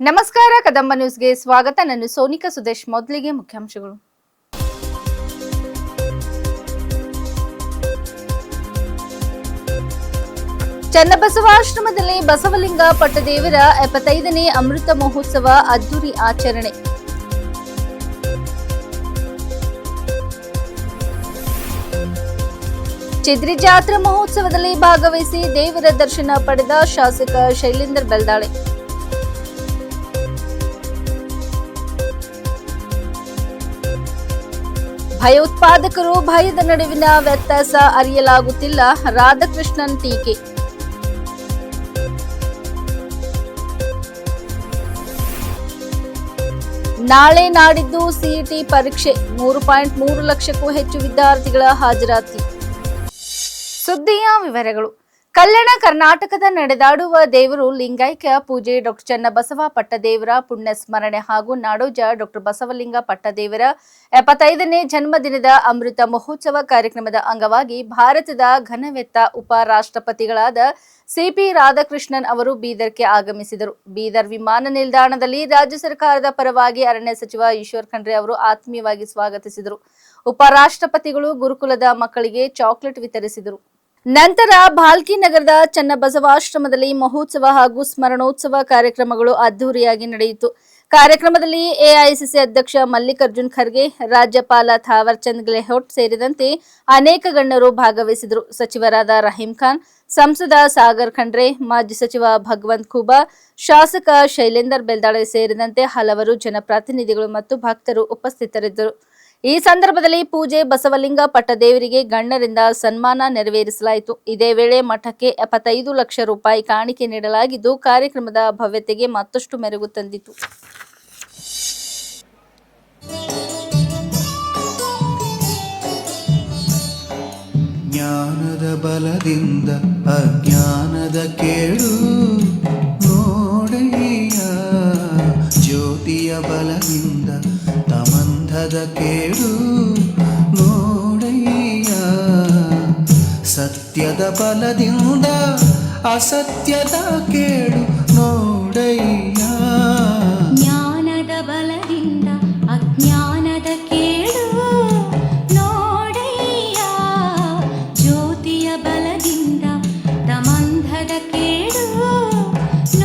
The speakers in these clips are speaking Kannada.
ನಮಸ್ಕಾರ, ಕದಂಬ ನ್ಯೂಸ್ಗೆ ಸ್ವಾಗತ. ನಾನು ಸೋನಿಕಾ ಸುದೇಶ್. ಮೊದಲಿಗೆ ಮುಖ್ಯಾಂಶಗಳು. ಚನ್ನಬಸವಾಶ್ರಮದಲ್ಲಿ ಬಸವಲಿಂಗ ಪಟ್ಟದೇವರ 75ನೇ ಅಮೃತ ಮಹೋತ್ಸವ ಅದ್ದೂರಿ ಆಚರಣೆ. ಚಿದ್ರಿ ಜಾತ್ರಾ ಮಹೋತ್ಸವದಲ್ಲಿ ಭಾಗವಹಿಸಿ ದೇವರ ದರ್ಶನ ಪಡೆದ ಶಾಸಕ ಶೈಲೇಂದರ್ ಬೆಲ್ದಾಳೆ. ಭಯೋತ್ಪಾದಕರು ಭಯದ ನಡುವಿನ ವ್ಯತ್ಯಾಸ ಅರಿಯಲಾಗುತ್ತಿಲ್ಲ, ರಾಧಾಕೃಷ್ಣನ್ ಟೀಕೆ. ನಾಳೆ ನಾಡಿದ್ದು ಸಿಇಟಿ ಪರೀಕ್ಷೆ, 3.3 ಲಕ್ಷಕ್ಕೂ ಹೆಚ್ಚು ವಿದ್ಯಾರ್ಥಿಗಳ ಹಾಜರಾತಿ. ಸುದ್ದಿಯ ವಿವರಗಳು. ಕಲ್ಯಾಣ ಕರ್ನಾಟಕದ ನಡೆದಾಡುವ ದೇವರು ಲಿಂಗೈಕ್ಯ ಪೂಜೆ ಡಾ ಚನ್ನಬಸವ ಪಟ್ಟದೇವರ ಪುಣ್ಯ ಸ್ಮರಣೆ ಹಾಗೂ ನಾಡೋಜ ಡಾ ಬಸವಲಿಂಗ ಪಟ್ಟದೇವರ 75ನೇ ಜನ್ಮದಿನದ ಅಮೃತ ಮಹೋತ್ಸವ ಕಾರ್ಯಕ್ರಮದ ಅಂಗವಾಗಿ ಭಾರತದ ಘನವೆತ್ತ ಉಪರಾಷ್ಟ್ರಪತಿಗಳಾದ ಸಿಪಿ ರಾಧಾಕೃಷ್ಣನ್ ಅವರು ಬೀದರ್ಗೆ ಆಗಮಿಸಿದರು. ಬೀದರ್ ವಿಮಾನ ನಿಲ್ದಾಣದಲ್ಲಿ ರಾಜ್ಯ ಸರ್ಕಾರದ ಪರವಾಗಿ ಅರಣ್ಯ ಸಚಿವ ಈಶ್ವರ್ ಖಂಡ್ರೆ ಅವರು ಆತ್ಮೀಯವಾಗಿ ಸ್ವಾಗತಿಸಿದರು. ಉಪರಾಷ್ಟ್ರಪತಿಗಳು ಗುರುಕುಲದ ಮಕ್ಕಳಿಗೆ ಚಾಕೊಲೇಟ್ ವಿತರಿಸಿದರು. ನಂತರ ಭಾಲ್ಕಿ ನಗರದ ಚನ್ನಬಸವಾಶ್ರಮದಲ್ಲಿ ಮಹೋತ್ಸವ ಹಾಗೂ ಸ್ಮರಣೋತ್ಸವ ಕಾರ್ಯಕ್ರಮಗಳು ಅದ್ದೂರಿಯಾಗಿ ನಡೆಯಿತು. ಕಾರ್ಯಕ್ರಮದಲ್ಲಿ ಎಐಸಿಸಿ ಅಧ್ಯಕ್ಷ ಮಲ್ಲಿಕಾರ್ಜುನ್ ಖರ್ಗೆ, ರಾಜ್ಯಪಾಲ ಥಾವರ್ ಚಂದ್ ಗೆಹ್ಲೋಟ್ ಸೇರಿದಂತೆ ಅನೇಕ ಗಣ್ಯರು ಭಾಗವಹಿಸಿದರು. ಸಚಿವರಾದ ರಹೀಂ ಖಾನ್, ಸಂಸದ ಸಾಗರ್ ಖಂಡ್ರೆ, ಮಾಜಿ ಸಚಿವ ಭಗವಂತ್ ಖೂಬಾ, ಶಾಸಕ ಶೈಲೇಂದರ್ ಬೆಲ್ದಾಳೆ ಸೇರಿದಂತೆ ಹಲವರು ಜನಪ್ರತಿನಿಧಿಗಳು ಮತ್ತು ಭಕ್ತರು ಉಪಸ್ಥಿತರಿದ್ದರು. ಈ ಸಂದರ್ಭದಲ್ಲಿ ಪೂಜೆ ಬಸವಲಿಂಗ ಪಟ್ಟದೇವರಿಗೆ ಗಣ್ಯರಿಂದ ಸನ್ಮಾನ ನೆರವೇರಿಸಲಾಯಿತು. ಇದೇ ವೇಳೆ ಮಠಕ್ಕೆ 75 ಲಕ್ಷ ರೂಪಾಯಿ ಕಾಣಿಕೆ ನೀಡಲಾಗಿದ್ದು ಕಾರ್ಯಕ್ರಮದ ಭವ್ಯತೆಗೆ ಮತ್ತಷ್ಟು ಮೆರುಗು ತಂದಿತು. ಜ್ಞಾನದ ಬಲದಿಂದ ಅಜ್ಞಾನದ ಕೇಡು ನೋಡಯ್ಯ, ಜ್ಯೋತಿಯ ಬಲದಿಂದ ತಮಂಧದ ಕೇಡು ನೋಡಯ್ಯ, ಸತ್ಯದ ಬಲದಿಂದ ಅಸತ್ಯದ ಕೇಡು ನೋಡಯ್ಯ, ಜ್ಞಾನದ ಬಲದಿಂದ ಅಜ್ಞಾನದ ಕೇಡು ನೋಡಯ್ಯ, ಜ್ಯೋತಿಯ ಬಲದಿಂದ ತಮಂಧದ ಕೇಡು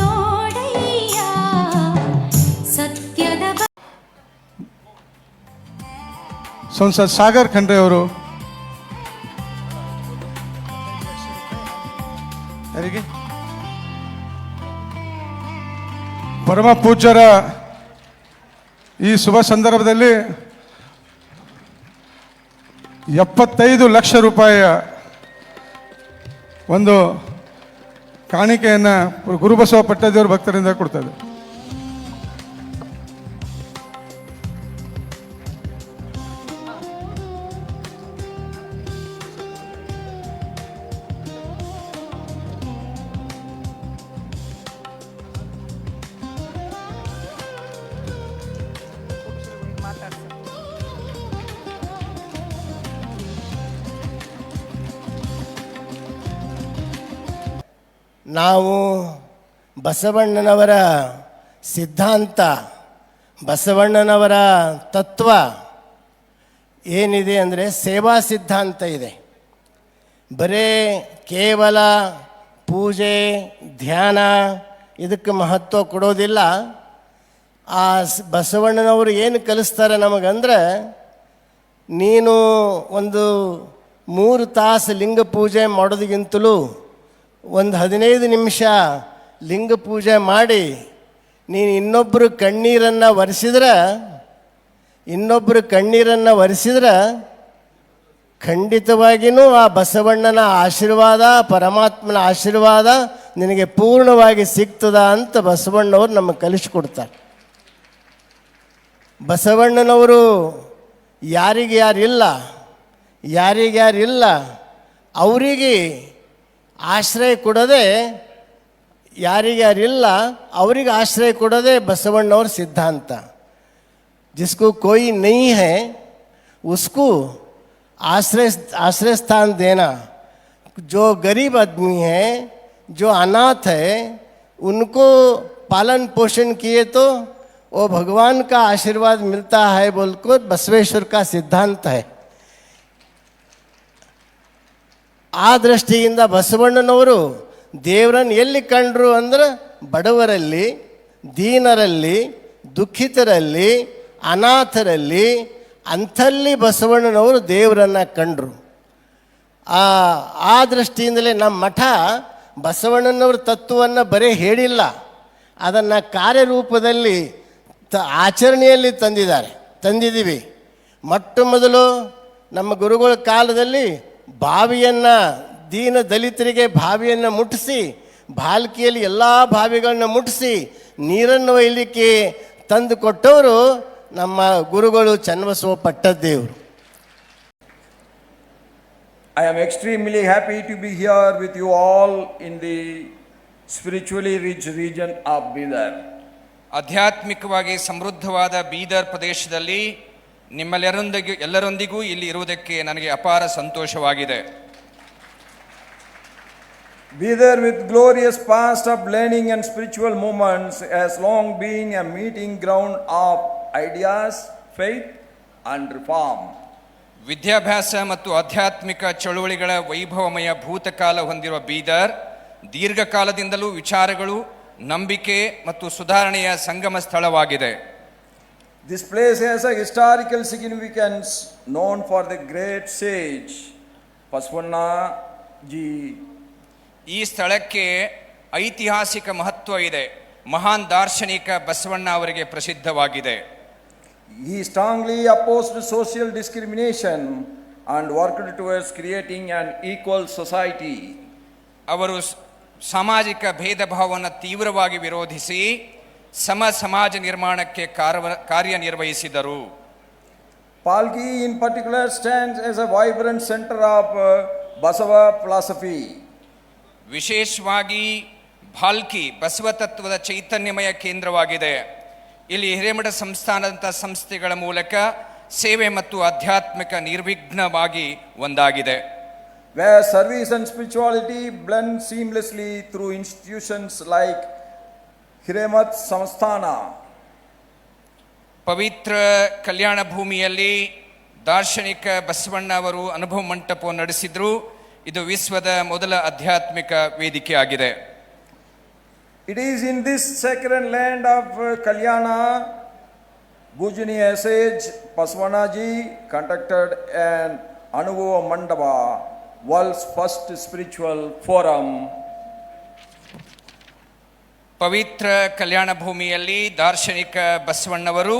ನೋಡಯ್ಯ, ಸತ್ಯದ ಸಂಸದ್ ಸಾಗರ್ ಖಂಡ್ರೆ ಅವರು ಯಾರಿಗೆ ಪರಮ ಪೂಜ್ಯರ ಈ ಶುಭ ಸಂದರ್ಭದಲ್ಲಿ 75 ಲಕ್ಷ ರೂಪಾಯಿಯ ಒಂದು ಕಾಣಿಕೆಯನ್ನು ಗುರುಬಸವ ಪಟ್ಟದೇವರ ಭಕ್ತರಿಂದ ಕೊಡ್ತಾರೆ. ನಾವು ಬಸವಣ್ಣನವರ ಸಿದ್ಧಾಂತ, ಬಸವಣ್ಣನವರ ತತ್ವ ಏನಿದೆ ಅಂದರೆ ಸೇವಾ ಸಿದ್ಧಾಂತ ಇದೆ. ಬರೇ ಕೇವಲ ಪೂಜೆ ಧ್ಯಾನ ಇದಕ್ಕೆ ಮಹತ್ವ ಕೊಡೋದಿಲ್ಲ. ಆ ಬಸವಣ್ಣನವರು ಏನು ಕಲಿಸ್ತಾರೆ ನಮಗಂದ್ರೆ, ನೀನು ಒಂದು 3 ತಾಸು ಲಿಂಗ ಪೂಜೆ ಮಾಡೋದಕ್ಕಿಂತಲೂ ಒಂದು 15 ನಿಮಿಷ ಲಿಂಗ ಪೂಜೆ ಮಾಡಿ ನೀನು ಇನ್ನೊಬ್ಬರು ಕಣ್ಣೀರನ್ನು ಒರೆಸಿದ್ರೆ ಖಂಡಿತವಾಗಿಯೂ ಆ ಬಸವಣ್ಣನ ಆಶೀರ್ವಾದ, ಪರಮಾತ್ಮನ ಆಶೀರ್ವಾದ ನಿನಗೆ ಪೂರ್ಣವಾಗಿ ಸಿಗ್ತದ ಅಂತ ಬಸವಣ್ಣವರು ನಮಗೆ ಕಲಿಸ್ಕೊಡ್ತಾರೆ. ಬಸವಣ್ಣನವರು ಯಾರಿಗ್ಯಾರಿಲ್ಲ ಅವರಿಗೆ ಆಶ್ರಯ ಕೊಡದೆ, ಯಾರಿಗ್ಯಾರಿಲ್ಲ ಅವರಿಗೆ ಆಶ್ರಯ ಕೊಡೋದೇ ಬಸವಣ್ಣವ್ರ ಸಿದ್ಧಾಂತ. जिसको कोई नहीं है उसको आश्रय स्थान देना, जो गरीब आदमी है, जो अनाथ है, उनको पालन पोषण किए तो वो भगवान का आशीर्वाद मिलता है बोलकर बसवेश्वर का सिद्धांत है. ಆ ದೃಷ್ಟಿಯಿಂದ ಬಸವಣ್ಣನವರು ದೇವರನ್ನು ಎಲ್ಲಿ ಕಂಡರು ಅಂದ್ರೆ ಬಡವರಲ್ಲಿ, ದೀನರಲ್ಲಿ, ದುಃಖಿತರಲ್ಲಿ, ಅನಾಥರಲ್ಲಿ, ಅಂಥಲ್ಲಿ ಬಸವಣ್ಣನವರು ದೇವರನ್ನು ಕಂಡರು. ಆ ದೃಷ್ಟಿಯಿಂದಲೇ ನಮ್ಮ ಮಠ ಬಸವಣ್ಣನವ್ರ ತತ್ವವನ್ನು ಬರೀ ಹೇಳಿಲ್ಲ, ಅದನ್ನು ಕಾರ್ಯರೂಪದಲ್ಲಿ ಆಚರಣೆಯಲ್ಲಿ ತಂದಿದ್ದೀವಿ. ಮೊಟ್ಟ ಮೊದಲು ನಮ್ಮ ಗುರುಗಳ ಕಾಲದಲ್ಲಿ ಬಾವಿಯನ್ನು, ದೀನ ದಲಿತರಿಗೆ ಬಾವಿಯನ್ನು ಮುಟ್ಟಿಸಿ, ಬಾಲ್ಕಿಯಲ್ಲಿ ಎಲ್ಲ ಬಾವಿಗಳನ್ನ ಮುಟ್ಟಿಸಿ ನೀರನ್ನು ಒಯ್ಯಲಿಕ್ಕೆ ತಂದು ಕೊಟ್ಟವರು ನಮ್ಮ ಗುರುಗಳು Channabasava Pattadevaru. I am extremely happy to be here with you all in the spiritually rich region of Bidar. ಆಧ್ಯಾತ್ಮಿಕವಾಗಿ ಸಮೃದ್ಧವಾದ ಬೀದರ್ ಪ್ರದೇಶದಲ್ಲಿ ಎಲ್ಲರೊಂದಿಗೂ ಇಲ್ಲಿ ಇರುವುದಕ್ಕೆ ನನಗೆ ಅಪಾರ ಸಂತೋಷವಾಗಿದೆ. Bidar, with glorious past of learning and spiritual movements, has long been a meeting ground of ideas, faith and reform. ವಿದ್ಯಾಭ್ಯಾಸ ಮತ್ತು ಆಧ್ಯಾತ್ಮಿಕ ಚಳುವಳಿಗಳ ವೈಭವಮಯ ಭೂತಕಾಲ ಹೊಂದಿರುವ ಬೀದರ್ ದೀರ್ಘಕಾಲದಿಂದಲೂ ವಿಚಾರಗಳು, ನಂಬಿಕೆ ಮತ್ತು ಸುಧಾರಣೆಯ ಸಂಗಮ ಸ್ಥಳವಾಗಿದೆ. This place has a historical significance known for the great sage Basavana ji. ಈ ಸ್ಥಳಕ್ಕೆ ಐತಿಹಾಸಿಕ ಮಹತ್ವ ಇದೆ. ಮಹಾನ್ ದಾರ್ಶನಿಕ ಬಸವಣ್ಣ ಅವರಿಗೆ ಪ್ರಸಿದ್ಧವಾಗಿದೆ. He strongly opposed social discrimination and worked towards creating an equal society. ಅವರು ಸಾಮಾಜಿಕ ಭೇದ ಭಾವವನ್ನು ತೀವ್ರವಾಗಿ ವಿರೋಧಿಸಿ ಸಮ ಸಮಾಜ ನಿರ್ಮಾಣಕ್ಕೆ ಕಾರ್ಯನಿರ್ವಹಿಸಿದರು. Palki in particular stands as a vibrant center of Basava philosophy. ವಿಶೇಷವಾಗಿ ಭಾಲ್ಕಿ ಬಸವ ತತ್ವದ ಚೈತನ್ಯಮಯ ಕೇಂದ್ರವಾಗಿದೆ. ಇಲ್ಲಿ ಹಿರೇಮಠ ಸಂಸ್ಥಾನದಂಥ ಸಂಸ್ಥೆಗಳ ಮೂಲಕ ಸೇವೆ ಮತ್ತು ಆಧ್ಯಾತ್ಮಿಕ ನಿರ್ವಿಘ್ನವಾಗಿ ಒಂದಾಗಿದೆ. Where service and spirituality blend seamlessly through institutions like Hiremat Samsthana. ಪವಿತ್ರ ಕಲ್ಯಾಣ ಭೂಮಿಯಲ್ಲಿ ದಾರ್ಶನಿಕ ಬಸವಣ್ಣ ಅವರು ಅನುಭವ ಮಂಟಪವನ್ನು ನಡೆಸಿದ್ರು. ಇದು ವಿಶ್ವದ ಮೊದಲ ಆಧ್ಯಾತ್ಮಿಕ ವೇದಿಕೆ ಆಗಿದೆ. It is in this sacred land of Kalyana, Bhujaniya sage Basavanaji conducted an Anubhava Mandapa, world's first spiritual forum. ಪವಿತ್ರ ಕಲ್ಯಾಣ ಭೂಮಿಯಲ್ಲಿ ದಾರ್ಶನಿಕ ಬಸವಣ್ಣವರು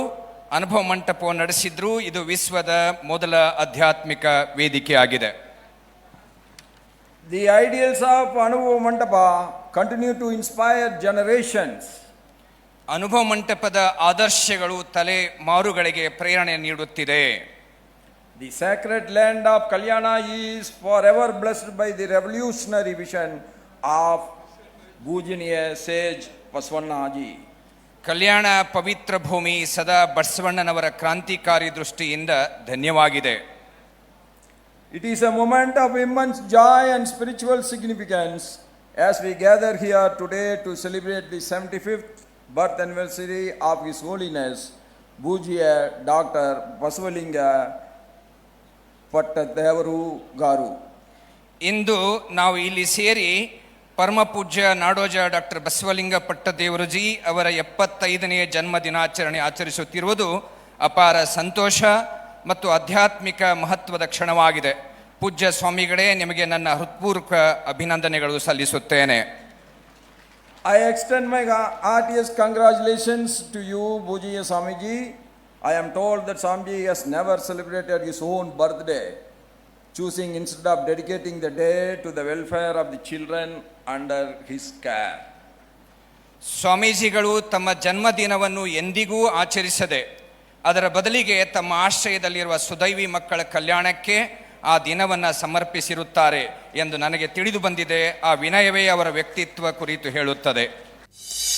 ಅನುಭವ ಮಂಟಪವನ್ನು ನಡೆಸಿದ್ರು. ಇದು ವಿಶ್ವದ ಮೊದಲ ಆಧ್ಯಾತ್ಮಿಕ ವೇದಿಕೆ ಆಗಿದೆ. The ideals of Anubhava Mandapa continue to inspire generations. ಅನುಭವ ಮಂಟಪದ ಆದರ್ಶಗಳು ತಲೆ ಮಾರುಗಳಿಗೆ ಪ್ರೇರಣೆ ನೀಡುತ್ತಿದೆ. The sacred land of Kalyana is forever blessed by the revolutionary vision of Bhujaniya sage Basavanaji. ಕಲ್ಯಾಣ ಪವಿತ್ರ ಭೂಮಿ ಸದಾ ಬಸವಣ್ಣನವರ ಕ್ರಾಂತಿಕಾರಿ ದೃಷ್ಟಿಯಿಂದ ಧನ್ಯವಾಗಿದೆ. It is a moment of immense joy and spiritual significance as we gather here today to celebrate the 75th birth anniversary of His Holiness Bhujiya Dr. Basavalinga Pattadevaru Garu. ಇಂದು ನಾವು ಇಲ್ಲಿ ಸೇರಿ ಪರಮ ಪೂಜ್ಯ ನಾಡೋಜ ಡಾಕ್ಟರ್ ಬಸವಲಿಂಗ ಪಟ್ಟದೇವರುಜಿ ಅವರ 75ನೇ ಜನ್ಮ ದಿನಾಚರಣೆ ಆಚರಿಸುತ್ತಿರುವುದು ಅಪಾರ ಸಂತೋಷ ಮತ್ತು ಆಧ್ಯಾತ್ಮಿಕ ಮಹತ್ವದ ಕ್ಷಣವಾಗಿದೆ. ಪೂಜ್ಯ ಸ್ವಾಮಿಗಳೇ, ನಿಮಗೆ ನನ್ನ ಹೃತ್ಪೂರ್ವಕ ಅಭಿನಂದನೆಗಳು ಸಲ್ಲಿಸುತ್ತೇನೆ. I extend my heartiest congratulations to you, Bhujiya Swamiji. I am told that Swamiji has never celebrated his own birthday, choosing instead of dedicating the day to the welfare of the children under his care. ಸ್ವಾಮೀಜಿಗಳು ತಮ್ಮ ಜನ್ಮದಿನವನ್ನು ಎಂದಿಗೂ ಆಚರಿಸದೆ ಅದರ ಬದಲಿಗೆ ತಮ್ಮ ಆಶ್ರಯದಲ್ಲಿರುವ ಸುದೈವಿ ಮಕ್ಕಳ ಕಲ್ಯಾಣಕ್ಕೆ ಆ ದಿನವನ್ನು ಸಮರ್ಪಿಸಿರುತ್ತಾರೆ ಎಂದು ನನಗೆ ತಿಳಿದು ಬಂದಿದೆ. ಆ ವಿನಯವೇ ಅವರ ವ್ಯಕ್ತಿತ್ವ ಕುರಿತು ಹೇಳುತ್ತದೆ.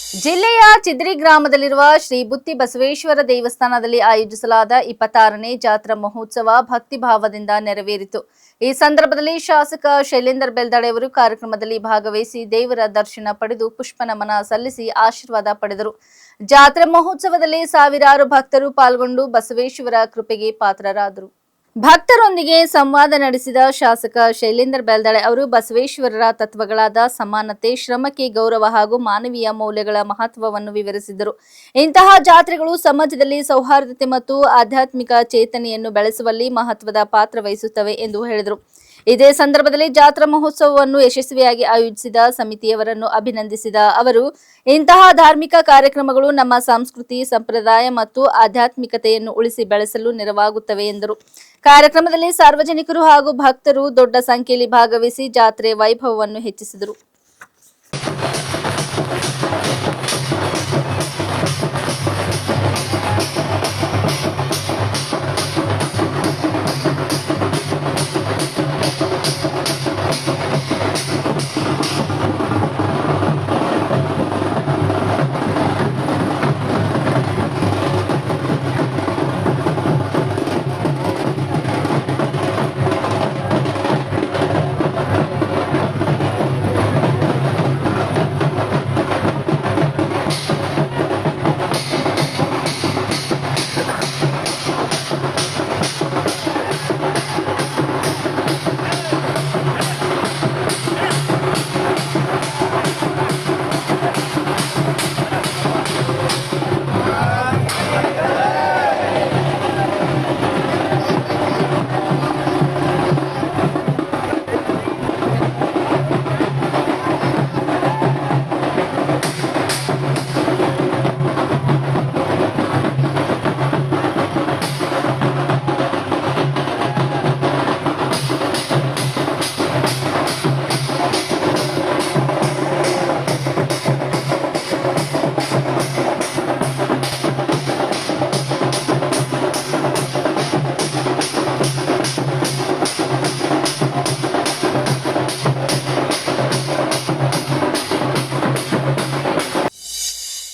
ಜಿಲ್ಲೆಯ ಚಿದ್ರಿ ಗ್ರಾಮದಲ್ಲಿರುವ ಶ್ರೀ ಬುತ್ತಿ ಬಸವೇಶ್ವರ ದೇವಸ್ಥಾನದಲ್ಲಿ ಆಯೋಜಿಸಲಾದ 26ನೇ ಜಾತ್ರಾ ಮಹೋತ್ಸವ ಭಕ್ತಿಭಾವದಿಂದ ನೆರವೇರಿತು. ಈ ಸಂದರ್ಭದಲ್ಲಿ ಶಾಸಕ ಶೈಲೇಂದ್ರ ಬೆಲ್ದಾಡೆ ಅವರು ಕಾರ್ಯಕ್ರಮದಲ್ಲಿ ಭಾಗವಹಿಸಿ ದೇವರ ದರ್ಶನ ಪಡೆದು ಪುಷ್ಪ ನಮನ ಸಲ್ಲಿಸಿ ಆಶೀರ್ವಾದ ಪಡೆದರು. ಜಾತ್ರಾ ಮಹೋತ್ಸವದಲ್ಲಿ ಸಾವಿರಾರು ಭಕ್ತರು ಪಾಲ್ಗೊಂಡು ಬಸವೇಶ್ವರ ಕೃಪೆಗೆ ಪಾತ್ರರಾದರು. ಭಕ್ತರೊಂದಿಗೆ ಸಂವಾದ ನಡೆಸಿದ ಶಾಸಕ ಶೈಲೇಂದ್ರ ಬೆಲ್ದಾಡೆ ಅವರು ಬಸವೇಶ್ವರರ ತತ್ವಗಳಾದ ಸಮಾನತೆ, ಶ್ರಮಕ್ಕೆ ಗೌರವ ಹಾಗೂ ಮಾನವೀಯ ಮೌಲ್ಯಗಳ ಮಹತ್ವವನ್ನು ವಿವರಿಸಿದರು. ಇಂತಹ ಜಾತ್ರೆಗಳು ಸಮಾಜದಲ್ಲಿ ಸೌಹಾರ್ದತೆ ಮತ್ತು ಆಧ್ಯಾತ್ಮಿಕ ಚೇತನೆಯನ್ನು ಬೆಳೆಸುವಲ್ಲಿ ಮಹತ್ವದ ಪಾತ್ರ ವಹಿಸುತ್ತವೆ ಎಂದು ಹೇಳಿದರು. ಇದೇ ಸಂದರ್ಭದಲ್ಲಿ ಜಾತ್ರಾ ಮಹೋತ್ಸವವನ್ನು ಯಶಸ್ವಿಯಾಗಿ ಆಯೋಜಿಸಿದ ಸಮಿತಿಯವರನ್ನು ಅಭಿನಂದಿಸಿದ ಅವರು, ಇಂತಹ ಧಾರ್ಮಿಕ ಕಾರ್ಯಕ್ರಮಗಳು ನಮ್ಮ ಸಂಸ್ಕೃತಿ, ಸಂಪ್ರದಾಯ ಮತ್ತು ಆಧ್ಯಾತ್ಮಿಕತೆಯನ್ನು ಉಳಿಸಿ ಬೆಳೆಸಲು ನೆರವಾಗುತ್ತವೆ ಎಂದರು. ಕಾರ್ಯಕ್ರಮದಲ್ಲಿ ಸಾರ್ವಜನಿಕರು ಹಾಗೂ ಭಕ್ತರು ದೊಡ್ಡ ಸಂಖ್ಯೆಯಲ್ಲಿ ಭಾಗವಹಿಸಿ ಜಾತ್ರೆ ವೈಭವವನ್ನು ಹೆಚ್ಚಿಸಿದರು.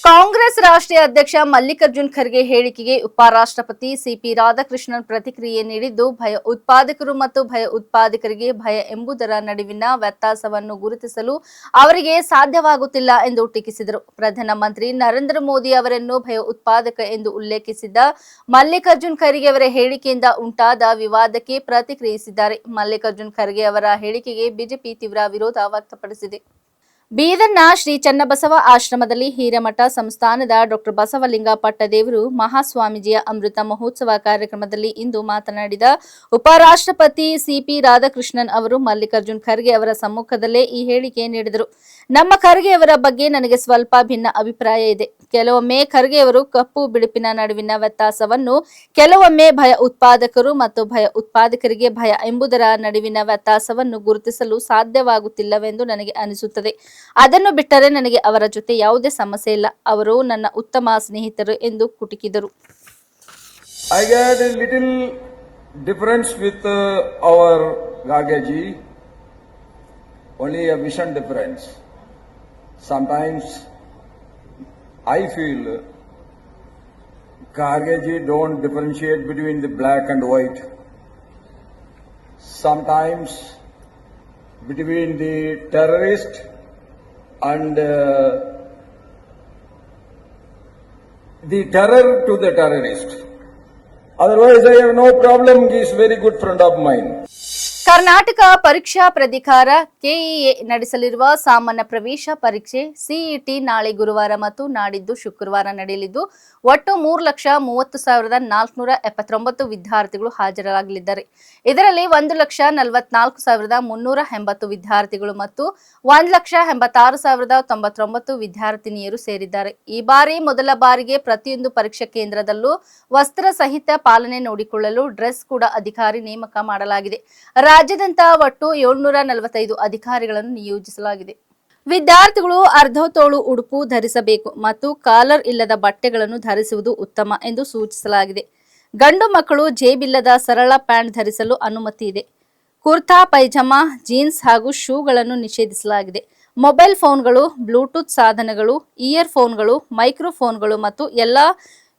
ಕಾಂಗ್ರೆಸ್ ರಾಷ್ಟ್ರೀಯ ಅಧ್ಯಕ್ಷ ಮಲ್ಲಿಕಾರ್ಜುನ್ ಖರ್ಗೆ ಹೇಳಿಕೆಗೆ ಉಪರಾಷ್ಟ್ರಪತಿ ಸಿಪಿ ರಾಧಾಕೃಷ್ಣನ್ ಪ್ರತಿಕ್ರಿಯೆ ನೀಡಿದ್ದು, ಭಯ ಉತ್ಪಾದಕರು ಮತ್ತು ಭಯ ಉತ್ಪಾದಕರಿಗೆ ಭಯ ಎಂಬುದರ ನಡುವಿನ ವ್ಯತ್ಯಾಸವನ್ನು ಗುರುತಿಸಲು ಅವರಿಗೆ ಸಾಧ್ಯವಾಗುತ್ತಿಲ್ಲ ಎಂದು ಟೀಕಿಸಿದರು. ಪ್ರಧಾನಮಂತ್ರಿ ನರೇಂದ್ರ ಮೋದಿ ಅವರನ್ನು ಭಯ ಉತ್ಪಾದಕ ಎಂದು ಉಲ್ಲೇಖಿಸಿದ್ದ ಮಲ್ಲಿಕಾರ್ಜುನ್ ಖರ್ಗೆ ಅವರ ಹೇಳಿಕೆಯಿಂದ ಉಂಟಾದ ವಿವಾದಕ್ಕೆ ಪ್ರತಿಕ್ರಿಯಿಸಿದ್ದಾರೆ. ಮಲ್ಲಿಕಾರ್ಜುನ್ ಖರ್ಗೆ ಅವರ ಹೇಳಿಕೆಗೆ ಬಿಜೆಪಿ ತೀವ್ರ ವಿರೋಧ ವ್ಯಕ್ತಪಡಿಸಿದೆ. ಬೀದರ್ನ ಶ್ರೀ ಚನ್ನಬಸವ ಆಶ್ರಮದಲ್ಲಿ ಹಿರೇಮಠ ಸಂಸ್ಥಾನದ ಡಾಕ್ಟರ್ ಬಸವಲಿಂಗ ಪಟ್ಟದೇವರು ಮಹಾಸ್ವಾಮೀಜಿಯ ಅಮೃತ ಮಹೋತ್ಸವ ಕಾರ್ಯಕ್ರಮದಲ್ಲಿ ಇಂದು ಮಾತನಾಡಿದ ಉಪರಾಷ್ಟ್ರಪತಿ ಸಿಪಿ ರಾಧಾಕೃಷ್ಣನ್ ಅವರು ಮಲ್ಲಿಕಾರ್ಜುನ್ ಖರ್ಗೆ ಅವರ ಸಮ್ಮುಖದಲ್ಲೇ ಈ ಹೇಳಿಕೆ ನೀಡಿದರು. ನಮ್ಮ ಖರ್ಗೆ ಅವರ ಬಗ್ಗೆ ನನಗೆ ಸ್ವಲ್ಪ ಭಿನ್ನ ಅಭಿಪ್ರಾಯ ಇದೆ. ಕೆಲವೊಮ್ಮೆ ಖರ್ಗೆ ಅವರು ಕಪ್ಪು ಬಿಳುಪಿನ ನಡುವಿನ ವ್ಯತ್ಯಾಸವನ್ನು, ಕೆಲವೊಮ್ಮೆ ಭಯ ಉತ್ಪಾದಕರು ಮತ್ತು ಭಯ ಉತ್ಪಾದಕರಿಗೆ ಭಯ ಎಂಬುದರ ನಡುವಿನ ವ್ಯತ್ಯಾಸವನ್ನು ಗುರುತಿಸಲು ಸಾಧ್ಯವಾಗುತ್ತಿಲ್ಲವೆಂದು ನನಗೆ ಅನಿಸುತ್ತದೆ. ಅದನ್ನು ಬಿಟ್ಟರೆ ನನಗೆ ಅವರ ಜೊತೆ ಯಾವುದೇ ಸಮಸ್ಯೆ ಇಲ್ಲ. ಅವರು ನನ್ನ ಉತ್ತಮ ಸ್ನೇಹಿತರು ಎಂದು ಕುಟುಕಿದರು. I get a little difference with our Gargeji, only a vision difference. Sometimes I feel Gargeji don't differentiate between the black and white. Sometimes between the terrorist and the terror to the terrorist. Otherwise, I have no problem. He is a very good friend of mine. Karnataka ಪರೀಕ್ಷಾ ಪ್ರಾಧಿಕಾರ ಕೆಇಎ ನಡೆಸಲಿರುವ ಸಾಮಾನ್ಯ ಪ್ರವೇಶ ಪರೀಕ್ಷೆ ಸಿಇಟಿ ನಾಳೆ ಗುರುವಾರ ಮತ್ತು ನಾಡಿದ್ದು ಶುಕ್ರವಾರ ನಡೆಯಲಿದ್ದು ಒಟ್ಟು 3,30,479 ವಿದ್ಯಾರ್ಥಿಗಳು ಹಾಜರಾಗಲಿದ್ದಾರೆ. ಇದರಲ್ಲಿ 1,44,380 ವಿದ್ಯಾರ್ಥಿಗಳು ಮತ್ತು 1,86,099 ವಿದ್ಯಾರ್ಥಿನಿಯರು ಸೇರಿದ್ದಾರೆ. ಈ ಬಾರಿ ಮೊದಲ ಬಾರಿಗೆ ಪ್ರತಿಯೊಂದು ಪರೀಕ್ಷಾ ಕೇಂದ್ರದಲ್ಲೂ ವಸ್ತ್ರ ಸಹಿತ ಪಾಲನೆ ನೋಡಿಕೊಳ್ಳಲು ಡ್ರೆಸ್ ಕೂಡ ಅಧಿಕಾರಿ ನೇಮಕ ಮಾಡಲಾಗಿದೆ. ರಾಜ್ಯಾದ್ಯಂತ ಒಟ್ಟು 745 ಅಧಿಕಾರಿಗಳನ್ನು ನಿಯೋಜಿಸಲಾಗಿದೆ. ವಿದ್ಯಾರ್ಥಿಗಳು ಅರ್ಧತೋಳು ಉಡುಪು ಧರಿಸಬೇಕು ಮತ್ತು ಕಾಲರ್ ಇಲ್ಲದ ಬಟ್ಟೆಗಳನ್ನು ಧರಿಸುವುದು ಉತ್ತಮ ಎಂದು ಸೂಚಿಸಲಾಗಿದೆ. ಗಂಡು ಮಕ್ಕಳು ಜೇಬಿಲ್ಲದ ಸರಳ ಪ್ಯಾಂಟ್ ಧರಿಸಲು ಅನುಮತಿ ಇದೆ. ಕುರ್ತಾ, ಪೈಜಾಮಾ, ಜೀನ್ಸ್ ಹಾಗೂ ಶೂಗಳನ್ನು ನಿಷೇಧಿಸಲಾಗಿದೆ. ಮೊಬೈಲ್ ಫೋನ್ಗಳು, ಬ್ಲೂಟೂತ್ ಸಾಧನಗಳು, ಇಯರ್ ಫೋನ್ಗಳು, ಮೈಕ್ರೋಫೋನ್ಗಳು ಮತ್ತು ಎಲ್ಲಾ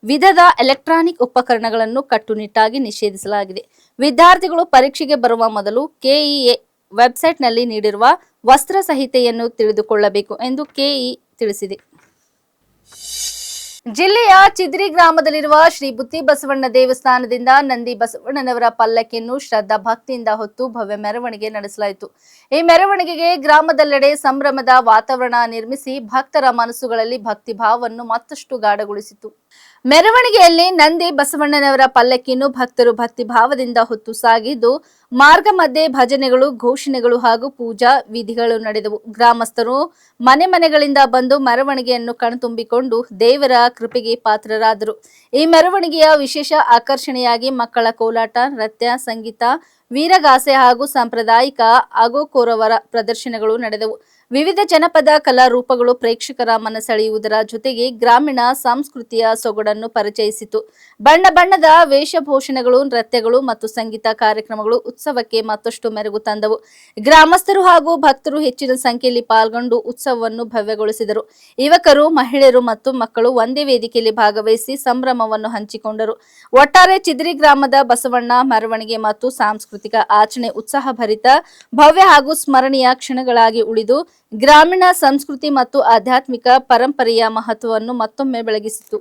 ವಿಧದ ಎಲೆಕ್ಟ್ರಾನಿಕ್ ಉಪಕರಣಗಳನ್ನು ಕಟ್ಟುನಿಟ್ಟಾಗಿ ನಿಷೇಧಿಸಲಾಗಿದೆ. ವಿದ್ಯಾರ್ಥಿಗಳು ಪರೀಕ್ಷೆಗೆ ಬರುವ ಮೊದಲು ಕೆಇಎ ವೆಬ್ಸೈಟ್ನಲ್ಲಿ ನೀಡಿರುವ ವಸ್ತ್ರ ಸಂಹಿತೆಯನ್ನು ತಿಳಿದುಕೊಳ್ಳಬೇಕು ಎಂದು ಕೆಇ ತಿಳಿಸಿದೆ. ಜಿಲ್ಲೆಯ ಚಿದ್ರಿ ಗ್ರಾಮದಲ್ಲಿರುವ ಶ್ರೀ ಬುತ್ತಿ ಬಸವಣ್ಣ ದೇವಸ್ಥಾನದಿಂದ ನಂದಿ ಬಸವಣ್ಣನವರ ಪಲ್ಲಕ್ಕಿಯನ್ನು ಶ್ರದ್ಧಾ ಭಕ್ತಿಯಿಂದ ಹೊತ್ತು ಭವ್ಯ ಮೆರವಣಿಗೆ ನಡೆಸಲಾಯಿತು. ಈ ಮೆರವಣಿಗೆಗೆ ಗ್ರಾಮದೆಲ್ಲೆಡೆ ಸಂಭ್ರಮದ ವಾತಾವರಣ ನಿರ್ಮಿಸಿ ಭಕ್ತರ ಮನಸ್ಸುಗಳಲ್ಲಿ ಭಕ್ತಿ ಭಾವವನ್ನು ಮತ್ತಷ್ಟು ಗಾಢಗೊಳಿಸಿತು. ಮೆರವಣಿಗೆಯಲ್ಲಿ ನಂದಿ ಬಸವಣ್ಣನವರ ಪಲ್ಲಕ್ಕಿಯನ್ನು ಭಕ್ತರು ಭಕ್ತಿ ಭಾವದಿಂದ ಹೊತ್ತು ಸಾಗಿದ್ದು, ಮಾರ್ಗ ಮಧ್ಯೆ ಭಜನೆಗಳು, ಘೋಷಣೆಗಳು ಹಾಗೂ ಪೂಜಾ ವಿಧಿಗಳು ನಡೆದವು. ಗ್ರಾಮಸ್ಥರು ಮನೆ ಮನೆಗಳಿಂದ ಬಂದು ಮೆರವಣಿಗೆಯನ್ನು ಕಣ್ತುಂಬಿಕೊಂಡು ದೇವರ ಕೃಪೆಗೆ ಪಾತ್ರರಾದರು. ಈ ಮೆರವಣಿಗೆಯ ವಿಶೇಷ ಆಕರ್ಷಣೆಯಾಗಿ ಮಕ್ಕಳ ಕೋಲಾಟ, ನೃತ್ಯ, ಸಂಗೀತ, ವೀರಗಾಸೆ ಹಾಗೂ ಸಾಂಪ್ರದಾಯಿಕ ಅಗೋಕೋರವರ ಪ್ರದರ್ಶನಗಳು ನಡೆದವು. ವಿವಿಧ ಜನಪದ ಕಲಾರೂಪಗಳು ಪ್ರೇಕ್ಷಕರ ಮನಸೆಳೆಯುವುದರ ಜೊತೆಗೆ ಗ್ರಾಮೀಣ ಸಂಸ್ಕೃತಿಯ ಸೊಗಡನ್ನು ಪರಿಚಯಿಸಿತು. ಬಣ್ಣ ಬಣ್ಣದ ವೇಷಭೂಷಣಗಳು, ನೃತ್ಯಗಳು ಮತ್ತು ಸಂಗೀತ ಕಾರ್ಯಕ್ರಮಗಳು ಉತ್ಸವಕ್ಕೆ ಮತ್ತಷ್ಟು ಮೆರುಗು ತಂದವು. ಗ್ರಾಮಸ್ಥರು ಹಾಗೂ ಭಕ್ತರು ಹೆಚ್ಚಿನ ಸಂಖ್ಯೆಯಲ್ಲಿ ಪಾಲ್ಗೊಂಡು ಉತ್ಸವವನ್ನು ಭವ್ಯಗೊಳಿಸಿದರು. ಯುವಕರು, ಮಹಿಳೆಯರು ಮತ್ತು ಮಕ್ಕಳು ಒಂದೇ ವೇದಿಕೆಯಲ್ಲಿ ಭಾಗವಹಿಸಿ ಸಂಭ್ರಮವನ್ನು ಹಂಚಿಕೊಂಡರು. ಒಟ್ಟಾರೆ ಚಿದ್ರಿ ಗ್ರಾಮದ ಬಸವಣ್ಣ ಮೆರವಣಿಗೆ ಮತ್ತು ಸಾಂಸ್ಕೃತಿಕ ಆಚರಣೆ ಉತ್ಸಾಹಭರಿತ, ಭವ್ಯ ಹಾಗೂ ಸ್ಮರಣೀಯ ಕ್ಷಣಗಳಾಗಿ ಉಳಿದು ಗ್ರಾಮೀಣ ಸಂಸ್ಕೃತಿ ಮತ್ತು ಆಧ್ಯಾತ್ಮಿಕ ಪರಂಪರೆಯ ಮಹತ್ವವನ್ನು ಮತ್ತೊಮ್ಮೆ ಬೆಳಗಿಸಿತು.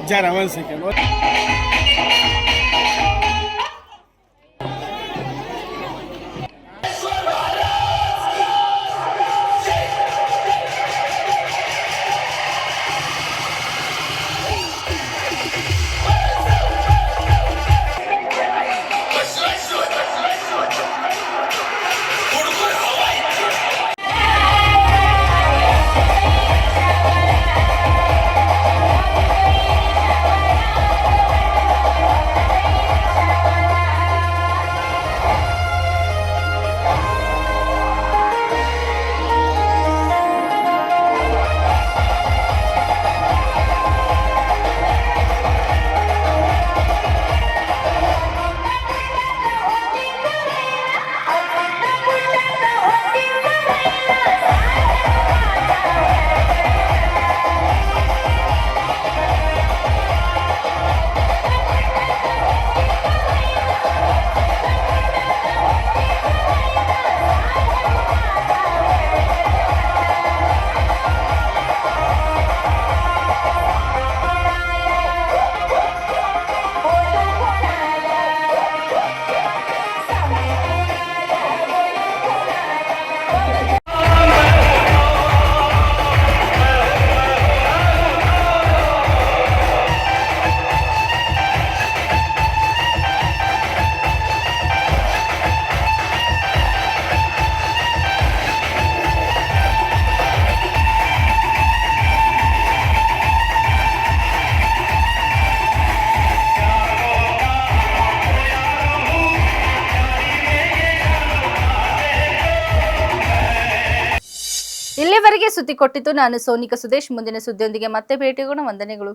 Jara, 1 second. ಇಲ್ಲಿವರೆಗೆ ಸುದ್ದಿ ಕೊಟ್ಟಿದ್ದು ನಾನು ಸೋನಿಕಾ ಸುದೇಶ್. ಮುಂದಿನ ಸುದ್ದಿಯೊಂದಿಗೆ ಮತ್ತೆ ಭೇಟಿಯಾಗೋಣ. ವಂದನೆಗಳು.